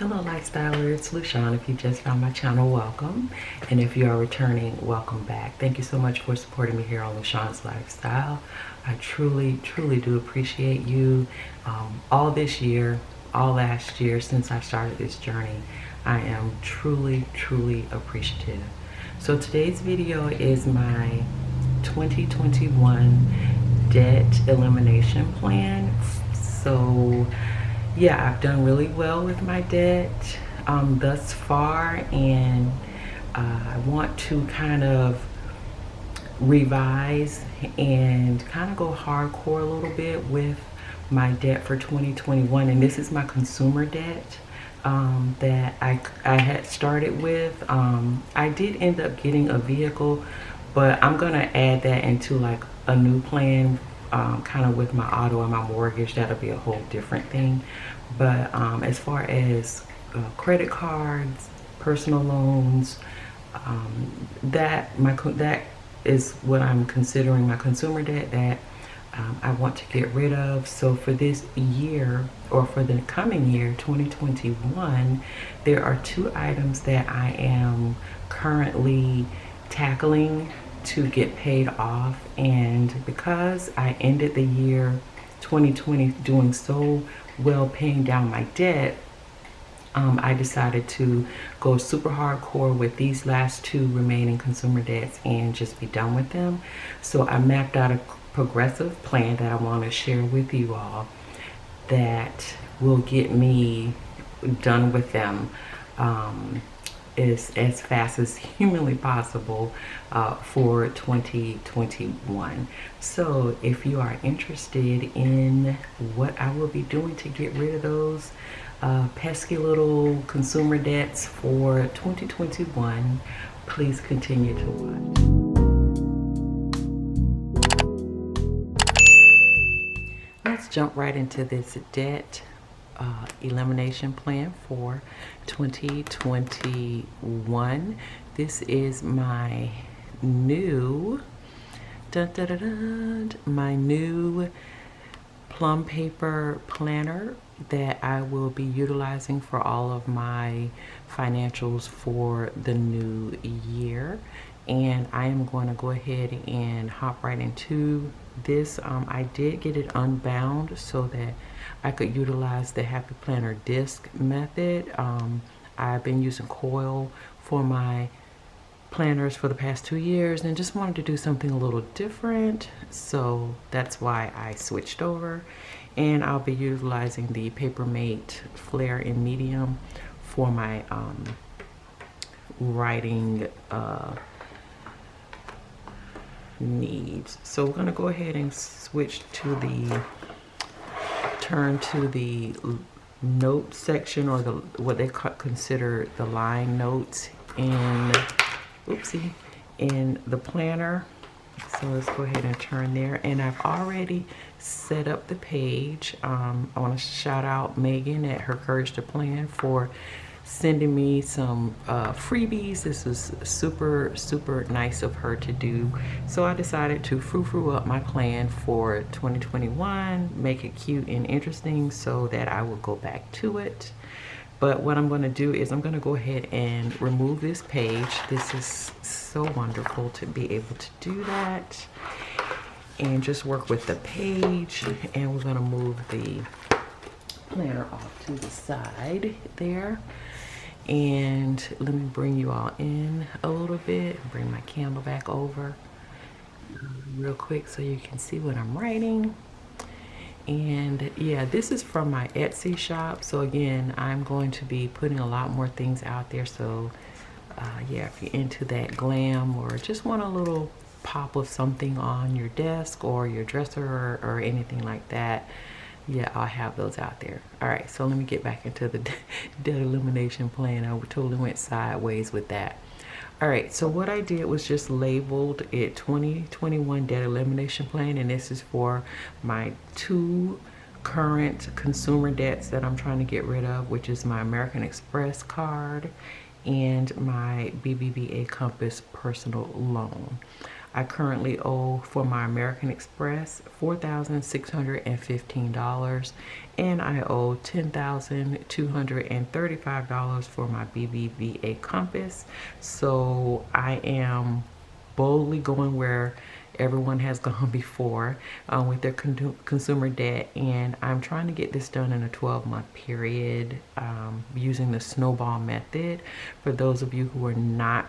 Hello Lifestylers, it's Lushawn. If you just found my channel, welcome. And if you are returning, welcome back. Thank you so much for supporting me here on Lushawn's Lifestyle. I truly do appreciate you. All this year, all last year, since I started this journey, I am truly appreciative. So today's video is my 2021 debt elimination plan. So yeah, I've done really well with my debt thus far, and I want to kind of revise and kind of go hardcore a little bit with my debt for 2021. And this is my consumer debt that I had started with. I did end up getting a vehicle, but I'm gonna add that into like a new plan, kind of with my auto and my mortgage. That'll be a whole different thing. But as far as credit cards, personal loans, that is what I'm considering my consumer debt that I want to get rid of. So for this year, or for the coming year 2021, there are two items that I am currently tackling to get paid off. And because I ended the year 2020 doing so well paying down my debt, I decided to go super hardcore with these last two remaining consumer debts and just be done with them. So I mapped out a progressive plan that I want to share with you all that will get me done with them is as fast as humanly possible for 2021. So if you are interested in what I will be doing to get rid of those pesky little consumer debts for 2021, please continue to watch. Let's jump right into this debt elimination plan for 2021. This is my new my new plum paper planner that I will be utilizing for all of my financials for the new year. And I am going to go ahead and hop right into this. I did get it unbound so that I could utilize the Happy Planner disc method. I've been using coil for my planners for the past 2 years and just wanted to do something a little different. So that's why I switched over. And I'll be utilizing the Papermate Flare in medium for my writing needs. So we're going to go ahead and turn to the note section, or what they consider the line notes in the planner. So let's go ahead and turn there. And I've already set up the page. I want to shout out Megan at Her Courage to Plan for sending me some freebies. This was super nice of her to do. So I decided to frou-frou up my plan for 2021, make it cute and interesting so that I will go back to it. But what I'm going to do is I'm going to go ahead and remove this page. This is so wonderful to be able to do that and just work with the page. And we're going to move the planner off to the side there. And let me bring you all in a little bit. Bring my candle back over real quick so you can see what I'm writing. And yeah, this is from my Etsy shop. So again, I'm going to be putting a lot more things out there. So yeah, if you're into that glam or just want a little pop of something on your desk or your dresser or anything like that, yeah, I'll have those out there. All right, so let me get back into the debt elimination plan. I totally went sideways with that. All right, so what I did was just labeled it 2021 debt elimination plan, and this is for my two current consumer debts that I'm trying to get rid of, which is my American Express card and my BBVA Compass personal loan. I currently owe for my American Express $4,615, and I owe $10,235 for my BBVA Compass. So I am boldly going where everyone has gone before with their consumer debt, and I'm trying to get this done in a 12-month period using the snowball method. For those of you who are not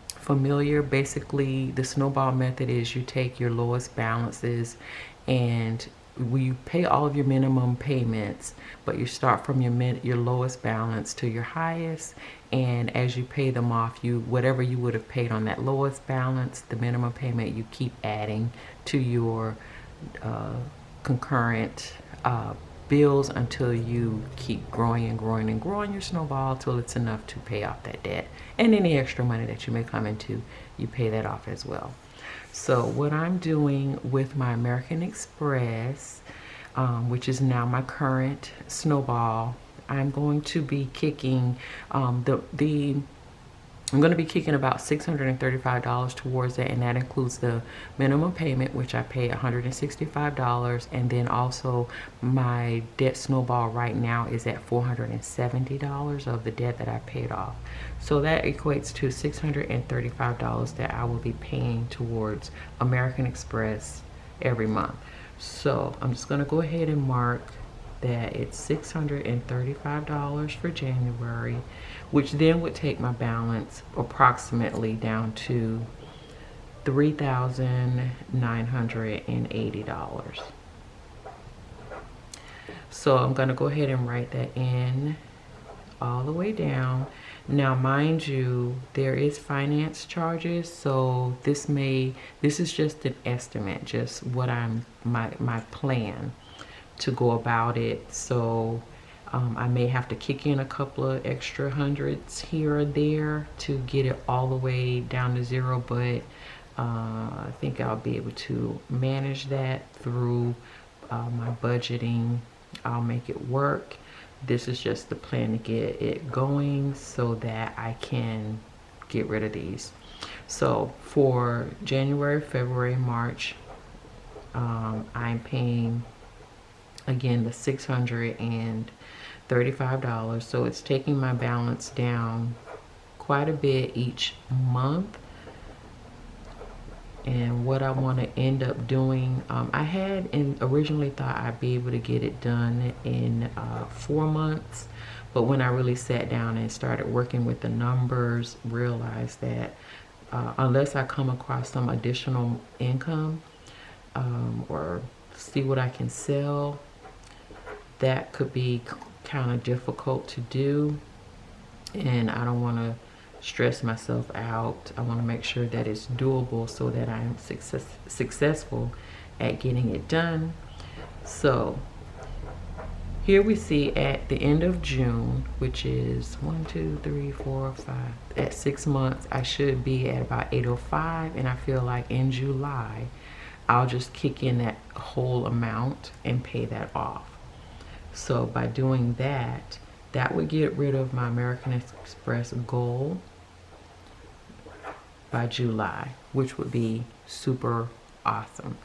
familiar, basically the snowball method is you take your lowest balances and you pay all of your minimum payments, but you start from your lowest balance to your highest, and as you pay them off, whatever you would have paid on that lowest balance, the minimum payment, you keep adding to your concurrent bills until you keep growing and growing and growing your snowball till it's enough to pay off that debt, and any extra money that you may come into, you pay that off as well. So what I'm doing with my American Express, which is now my current snowball, I'm going to be kicking I'm going to be kicking about $635 towards that, and that includes the minimum payment, which I pay $165, and then also my debt snowball right now is at $470 of the debt that I paid off. So that equates to $635 that I will be paying towards American Express every month. So I'm just going to go ahead and mark that it's $635 for January, which then would take my balance approximately down to $3,980. So I'm going to go ahead and write that in all the way down. Now, mind you, there is finance charges, so this is just an estimate, just what my plan to go about it. So I may have to kick in a couple of extra hundreds here or there to get it all the way down to zero, but I think I'll be able to manage that through my budgeting. I'll make it work. This is just the plan to get it going so that I can get rid of these. So for January, February, March, I'm paying again the $635. So it's taking my balance down quite a bit each month. And what I want to end up doing, I had originally thought I'd be able to get it done in 4 months, but when I really sat down and started working with the numbers, realized that unless I come across some additional income or see what I can sell, that could be kind of difficult to do, and I don't want to stress myself out. I want to make sure that it's doable so that I am successful at getting it done. So here we see at the end of June, which is 1, 2, 3, 4, 5, at 6 months, I should be at about 805, and I feel like in July I'll just kick in that whole amount and pay that off. So by doing that, that would get rid of my American Express goal by July, which would be super awesome.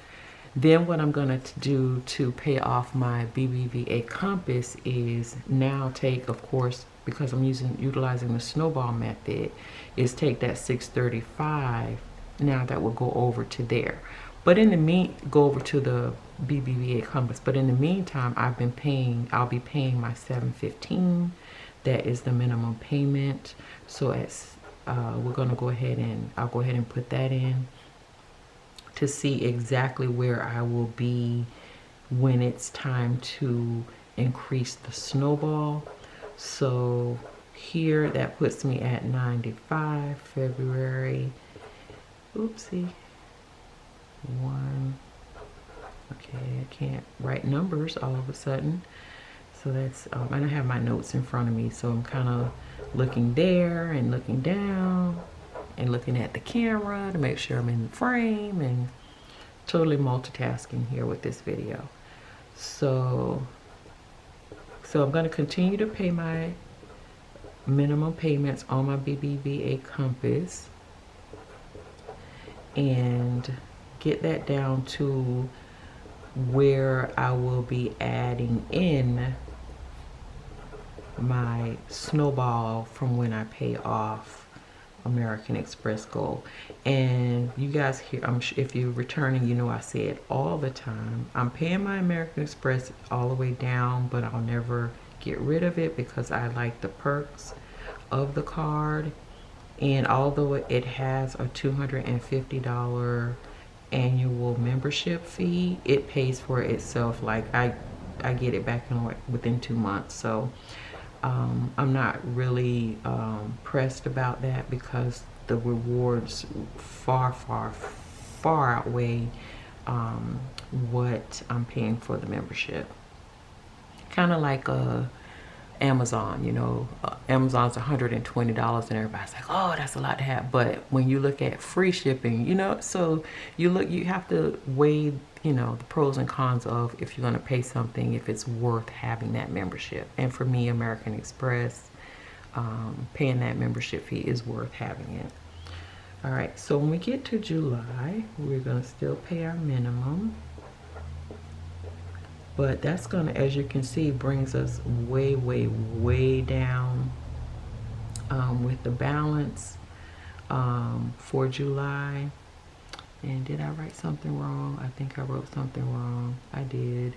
Then what I'm going to do to pay off my BBVA Compass is now take, of course, because I'm utilizing the snowball method, is take that $635. Now that will go over to there. But in the go over to the BBVA Compass. But in the meantime, I'll be paying my $715. That is the minimum payment. So we're going to go ahead and I'll go ahead and put that in to see exactly where I will be when it's time to increase the snowball. So here that puts me at 95 February. Oopsie. 1. Okay, I can't write numbers all of a sudden. So that's and I have my notes in front of me, so I'm kind of looking there and looking down and looking at the camera to make sure I'm in the frame, and totally multitasking here with this video. So I'm going to continue to pay my minimum payments on my BBVA Compass, and get that down to where I will be adding in my snowball from when I pay off American Express Gold. And you guys here, if you're returning, you know I say it all the time, I'm paying my American Express all the way down, but I'll never get rid of it because I like the perks of the card. And although it has a $250 annual membership fee, it pays for itself. Like I get it back in within 2 months. So I'm not really pressed about that because the rewards far outweigh what I'm paying for the membership. Kind of like Amazon, you know, Amazon's $120 and everybody's like, oh, that's a lot to have. But when you look at free shipping, you know, so you have to weigh, you know, the pros and cons of if you're going to pay something, if it's worth having that membership. And for me, American Express, paying that membership fee is worth having it. All right, so when we get to July, we're going to still pay our minimum. But that's gonna, as you can see, brings us way down with the balance for July. And did I write something wrong? I think I wrote something wrong. I did.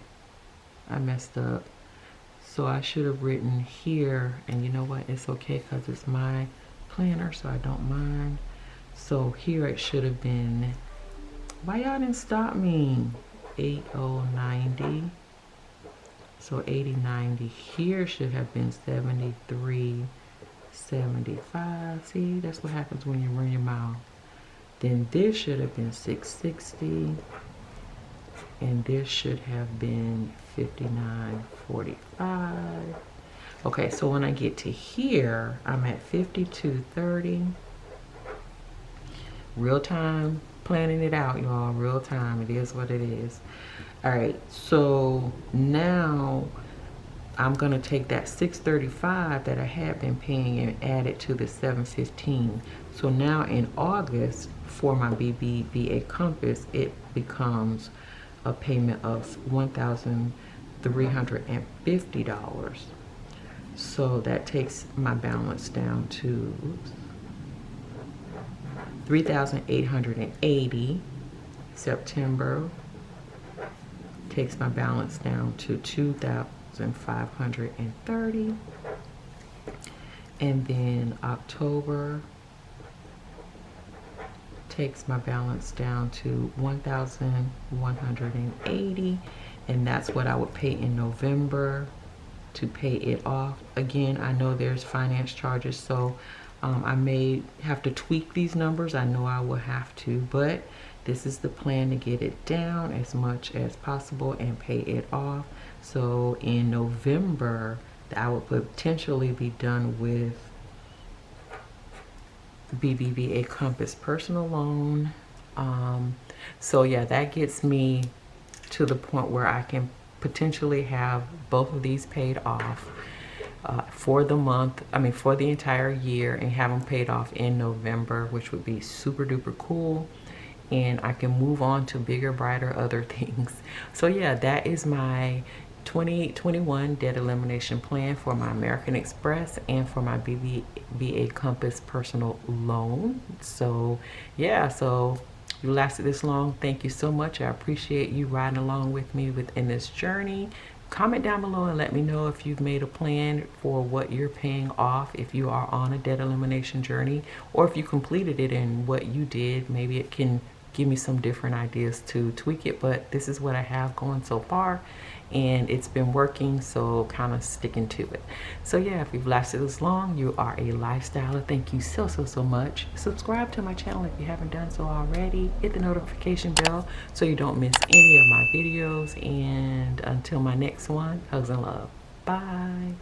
I messed up. So I should have written here, and you know what? It's okay because it's my planner, so I don't mind. So here it should have been, why y'all didn't stop me? 8090. So 8090 here should have been 7375. See, that's what happens when you run your mouth. Then this should have been 660, and this should have been 5945. Okay, so when I get to here, I'm at 5230. Real time planning it out, y'all. Real time. It is what it is. All right, so now I'm gonna take that 635 that I had been paying and add it to the 715. So now in August for my BBVA Compass, it becomes a payment of $1,350. So that takes my balance down to $3,880. September takes my balance down to $2,530, and then October takes my balance down to $1,180, and that's what I would pay in November to pay it off. Again, I know there's finance charges, so I may have to tweak these numbers. I know I will have to, but this is the plan to get it down as much as possible and pay it off. So in November, I would potentially be done with BBVA Compass personal loan. So yeah, that gets me to the point where I can potentially have both of these paid off for the month, for the entire year, and have them paid off in November, which would be super duper cool. And I can move on to bigger, brighter, other things. So yeah, that is my 2021 debt elimination plan for my American Express and for my BBVA Compass personal loan. So yeah, so you lasted this long. Thank you so much. I appreciate you riding along with me within this journey. Comment down below and let me know if you've made a plan for what you're paying off, if you are on a debt elimination journey, or if you completed it and what you did. Maybe it can give me some different ideas to tweak it, but this is what I have going so far, and it's been working, so kind of sticking to it. So yeah, if you've lasted this long, you are a lifestyler. Thank you so much. Subscribe to my channel if you haven't done so already. Hit the notification bell so you don't miss any of my videos, and until my next one, hugs and love. Bye.